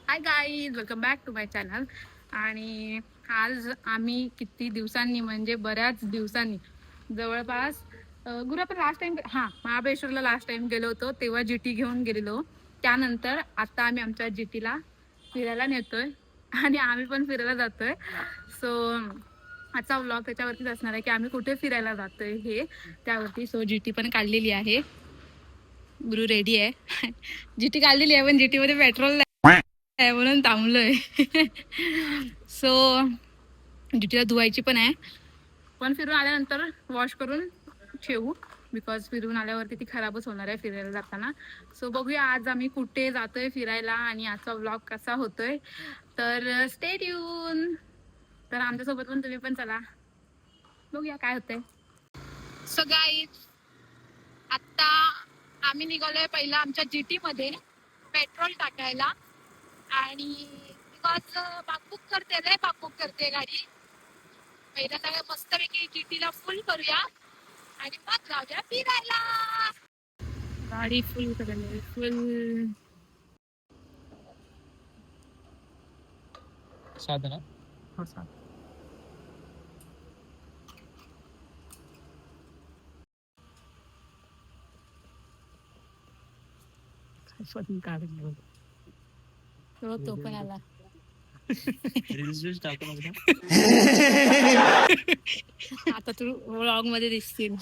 High guys, welcome back to my channel. आणि आज आम्ही किती दिवसांनी म्हणजे बऱ्याच दिवसांनी जवळपास गुरु आपण लास्ट टाइम महाबळेश्वरला लास्ट टाइम गेलो होतो तेव्हा जीटी घेऊन गेलेलो. त्यानंतर आता आम्ही आमच्या जीटीला फिरायला नेतोय आणि आम्ही पण फिरायला जातोय. सो आजचा व्लॉग त्याच्यावरतीच असणार आहे की आम्ही कुठे फिरायला जातोय हे त्यावरती. सो जीटी पण काढलेली आहे, गुरु रेडी आहे. जीटी काढलेली आहे पण जीटी मध्ये पेट्रोल आहे म्हणून थांबलोय. सो ड्युटीला धुवायची पण आहे, पण फिरून आल्यानंतर वॉश करून ठेवू, बिकॉज फिरून आल्यावरती ती खराबच होणार आहे फिरायला जाताना. सो बघूया आज आम्ही कुठे जातोय फिरायला आणि आजचा व्लॉग कसा होतोय. तर स्टे ट्यून. तर आमच्यासोबत पण तुम्ही पण चला, बघूया काय होतंय. सो गाईज, आता आम्ही निघालोय पहिला आमच्या जीटी मध्ये पेट्रोल टाकायला. आणि बिकॉज बाकबुक करते गाडी. पहिला सगळं मस्तपैकी जीटीला फुल करूया आणि मग जाऊया फिरायला. गाडी फुल करेल, फुल साधं ना. तो पण आला. आता तू व्लॉग मध्ये दिसतील.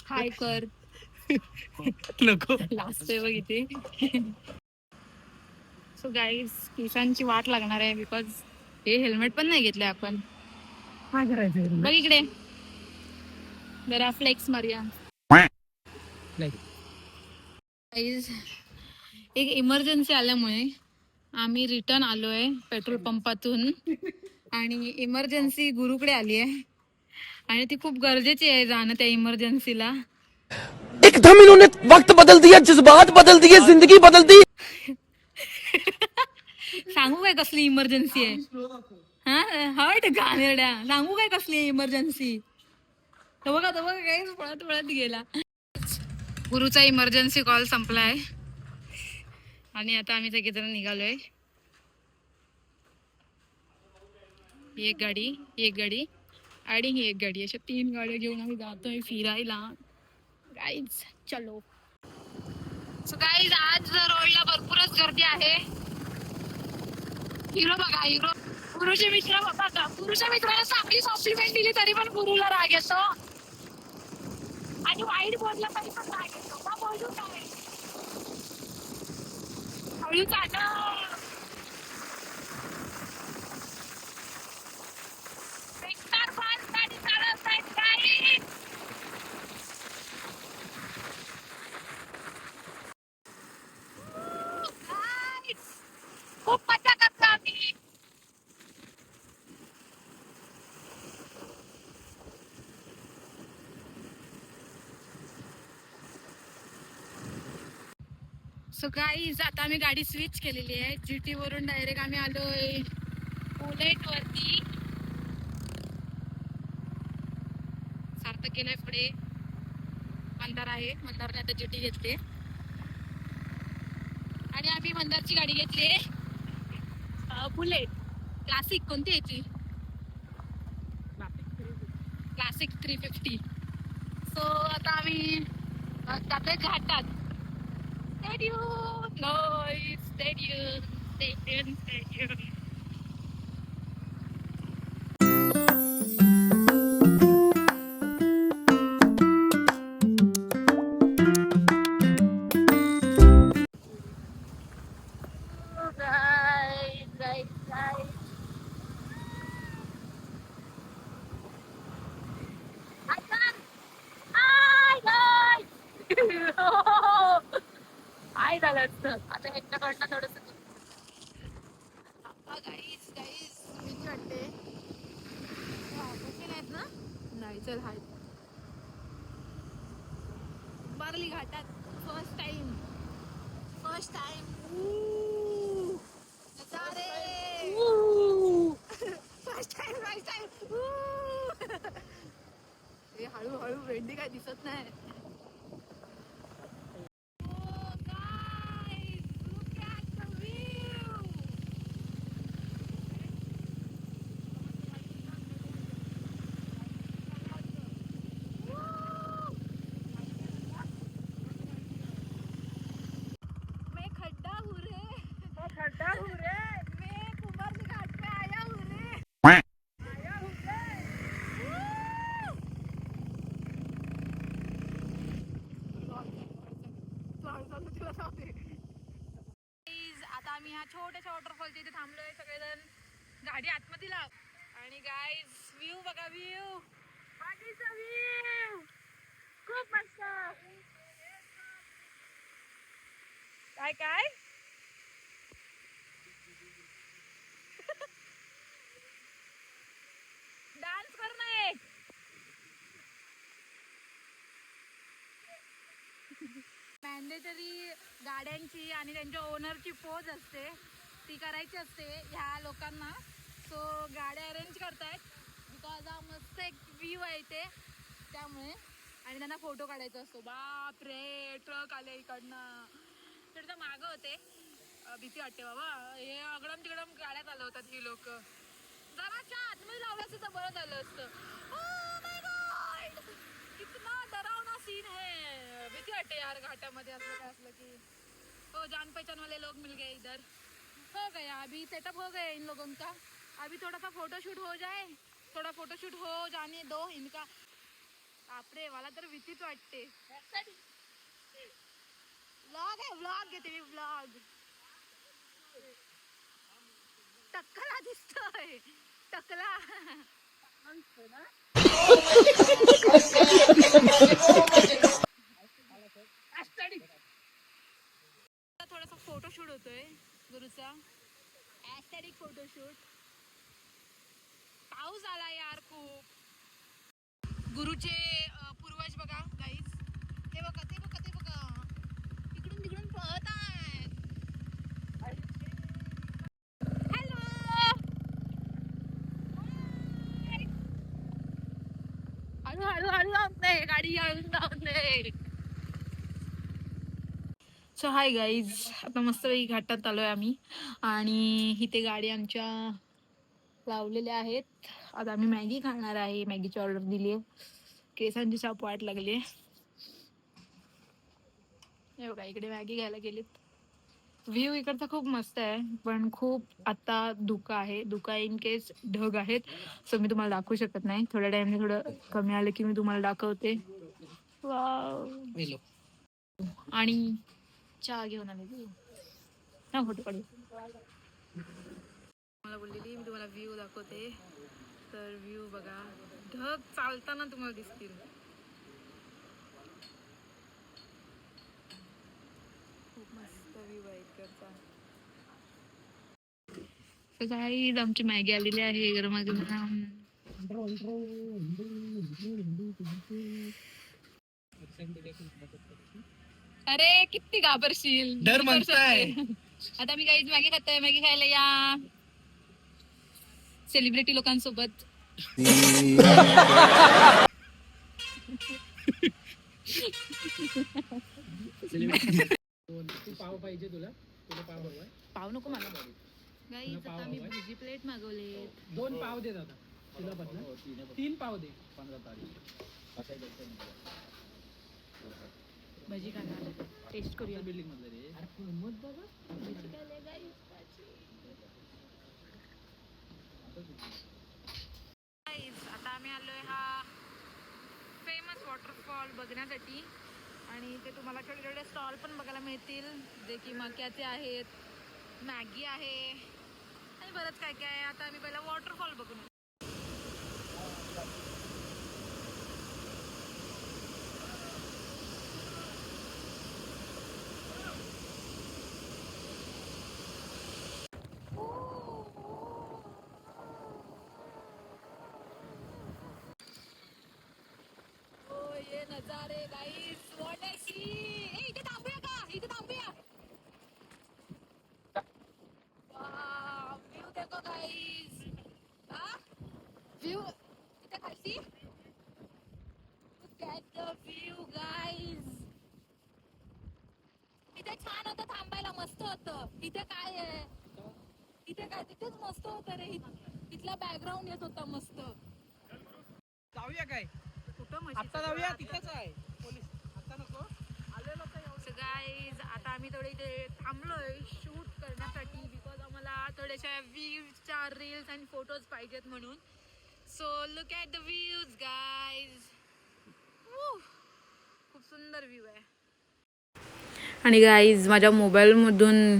हाय कर नको लास्ट बघ इथे. सो गाईज, केसांची वाट लागणार आहे बिकॉज हे हेल्मेट पण नाही घेतले आपण. काय करायचं बघ इकडे, जरा फ्लेक्स मारूया. गाईज, एक इमर्जन्सी आल्यामुळे आम्ही रिटर्न आलोय पेट्रोल पंपातून. आणि इमर्जन्सी गुरुकडे आली आहे आणि ती खूप गरजेची आहे जाणं त्या इमर्जन्सीला. एकदम इन्होंने वक्त बदल दिया, जज्बात बदल दिए, जिंदगी बदल दी. सांगू काय कसली इमर्जन्सी आहे? हट घाणेरड्या, सांगू काय कसली इमर्जन्सी? तर बघा काही पळत पळत गेला. गुरुचा इमर्जन्सी कॉल संपलाय आणि आता आम्ही सगळेजण निघालोय. ही एक गाडी आणि ही एक गाडी, अशा 3 गाड्या घेऊन आम्ही जातोय फिरायला. गाईज चलो. सो गाईज, आज रोडला भरपूरच गर्दी आहे. हिरो बघा, हिरो. गुरुचे मित्र बघा, गुरुच्या मित्राला चांगली कॉम्प्लिमेंट दिली तरी पण गुरुला राग येतो आणि वाईट बोलला तरी पण राग येतो. का बोलू काय? हळू चालव. बेकार फास्ट गाडी चालवत आहेत गाडी. खूप मजा करतो आम्ही. सो गाईज, आता आम्ही गाडी स्विच केलेली आहे. जीटी वरून डायरेक्ट आम्ही आलोय बुलेट वरती. सार्थक गेलाय पुढे, मंदार आहे. मंदारने आता जीटी घेतली आणि आम्ही मंदारची गाडी घेतली, बुलेट क्लासिक. कोणती याची? क्लासिक 350. सो आता आम्ही जातोय घाटात. स्टेडियम. काय झालं असतं आता ह्याच्याकडनं थोडस. भीती वाटते. नाहीत ना? नाही, चल हाय. बारली घाटात फर्स्ट टाइम. फर्स्ट टाइम हळूहळू भेंडी काय दिसत नाही. आम्ही ह्या छोट्याशा वॉटरफॉलच्या इथे थांबलोय सगळेजण. गाडी आतमध्ये लाव. आणि गाईज व्ह्यू बघा, व्ह्यू बाकीचा व्ह्यू खूप मस्त. काय काय डान्स कर ना. मॅन्डेटरी गाड्यांची आणि त्यांच्या ओनरची पोज असते ती करायची असते ह्या लोकांना. सो गाड्या अरेंज करतायत बिकॉज हा मस्त एक व्ह्यू आहे ते त्यामुळे. आणि त्यांना फोटो काढायचा असतो. बाप रे ट्रक आले इकडनं. त्याच्या मागं होते. भीती वाटते बाबा. हे अगडम तिकडम गाड्या चालवतात ही लोक. जराच्या आतमध्ये लावलं असतं तर बरं झालं असतं. Oh my God! कितना डरावना सीन है. भीती वाटते यार घाटामध्ये असलं काय असलं की. हो जान पहचान वाले लोग मिल गए इधर. हो गया अभी सेटअप हो गया इन लोगों का. अभी थोड़ा सा फोटोशूट हो जाए. थोड़ा फोटोशूट हो जाने दो इनका. बापरे मला तर भीतीच वाटते. व्लॉग आहे व्लॉग घेते मी व्लॉग. टकला दिसतोय टकला. थोडासा फोटोशूट होतोय गुरुचा. Aesthetic photoshoot. पाऊस आला यार खूप. गुरुचे पूर्वज बघा गाईज. ते बघा ते बघा ते बघा. इकडून तिकडून पळत आहेत. हॅलो हळू हळू हळू लावते गाडी. हळू लावते. सो हाय गाईज आता मस्तपैकी घाटात आलोय आम्ही. आणि इथे गाडी आमच्या लावलेल्या आहेत. आता आम्ही मॅगी खाणार आहे. मॅगीची ऑर्डर दिली आहे. केसांची साप वाट लागली. हे बघा इकडे मॅगी घ्यायला गेलीत. व्ह्यू इकडचा खूप मस्त आहे पण खूप आता धुका आहे. धुका इन केस ढग आहेत. सो मी तुम्हाला दाखवू शकत नाही. थोड्या टाइमने थोडं कमी आलं की मी तुम्हाला दाखवते. वाव. आणि चहा घेऊन आले ना फोटो काढू. मला बोललेली मी तुम्हाला व्ह्यू दाखवते. तर व्ह्यू बघा. ढग चालताना तुम्हाला दिसतील. खूप मस्त व्ह्यू आहे इकडचा. काही आमची मॅगी आलेली आहे गरमागरम. अरे किती घाबरशील. डर म्हणताय. आता मी काहीच मॅगी खातोय. मॅगी खायला या सेलिब्रिटी लोकांसोबत. पाव पाहिजे तुला? तुला पाव हवाय? पाव नको मला. गाईज आता मी भजी प्लेट मागवले. 2 पाव दे दादा. तुला बदला 3 पाव दे. 15 तारीख. भजी खाणार. टेस्ट करूया. बिल्डिंग मधलं रे. अरे मत बघा. आता आम्ही आलोय हा फेमस वॉटरफॉल बघण्यासाठी. आणि ते तुम्हाला छोटे छोटे स्टॉल पण बघायला मिळतील जे की मक्याचे आहेत. मॅगी आहे आणि बरंच काय काय आहे. आता आम्ही पहिला वॉटरफॉल बघून. ये नजारे गाइस. What I C. इथे थांबूया का? इथे थांबूया. व्ह्यू देखो गाइस. हा व्ह्यू इथे खालती. Look at the view guys. इथे छान होतं थांबायला. मस्त होतं. इथे काय आहे? इथे काय तिथेच मस्त होतं रे. इथला बॅकग्राऊंड येत होता मस्त. जाऊया काय? कुठं आता जाऊया तिथेच आहे. पोलीस आता नको. आलेलो काय? सो गाईज आता आम्ही थोडे इथे थांबलोय शूट करण्यासाठी बिकॉज आम्हाला थोड्याशा व्ह्यूजच्या रील्स आणि फोटोज पाहिजेत म्हणून. So look at the views guys. खूप सुंदर व्ह्यू आहे. आणि गाईज माझ्या मोबाईलमधून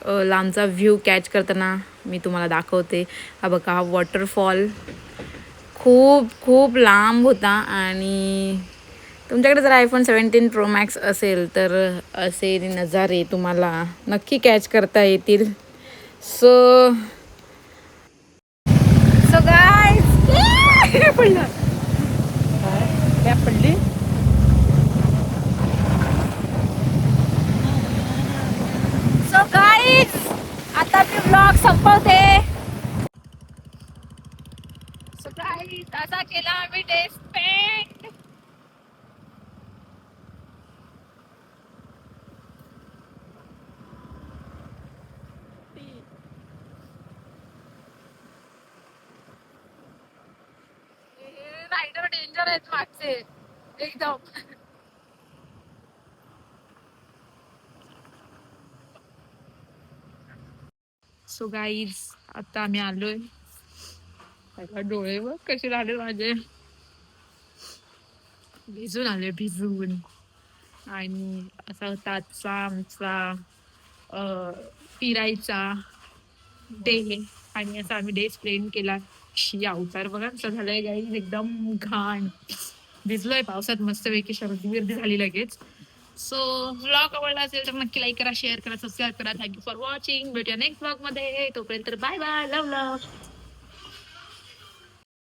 लांबचा व्ह्यू कॅच करताना मी तुम्हाला दाखवते. हा बघा, हा वॉटरफॉल खूप खूप लांब होता आणि तुमच्याकडे जर iPhone 17 Pro Max असेल तर असे नजारे तुम्हाला नक्की कॅच करता येतील. सो गाईज पडलं. काय पडली? सो गाईज आता मी ब्लॉग संपवते. सो गाईज असा केला आम्ही डे स्पेंड. रायडर डेंजर आहेत मागचे एकदम. सो गाईज आता आम्ही आलोय. डोळे बघ कसे झाले माझे, भिजून आले भिजून. आणि असा होता आजचा आमचा फिरायचा डे. आणि असा आम्ही डे स्पेंड केला. अवतार बघा कसं झालंय गाईज, एकदम घाण. भिजलोय पावसात मस्तपैकी, सर्दी बिर्दी झाली लगेच. सो व्लॉग आवडला असेल तर नक्की लाईक करा, शेअर करा, सबस्क्राईब करा. Thank you for watching. भेटूया नेक्स्ट व्लॉग मध्ये. तोपर्यंत बाय बाय, लव लव.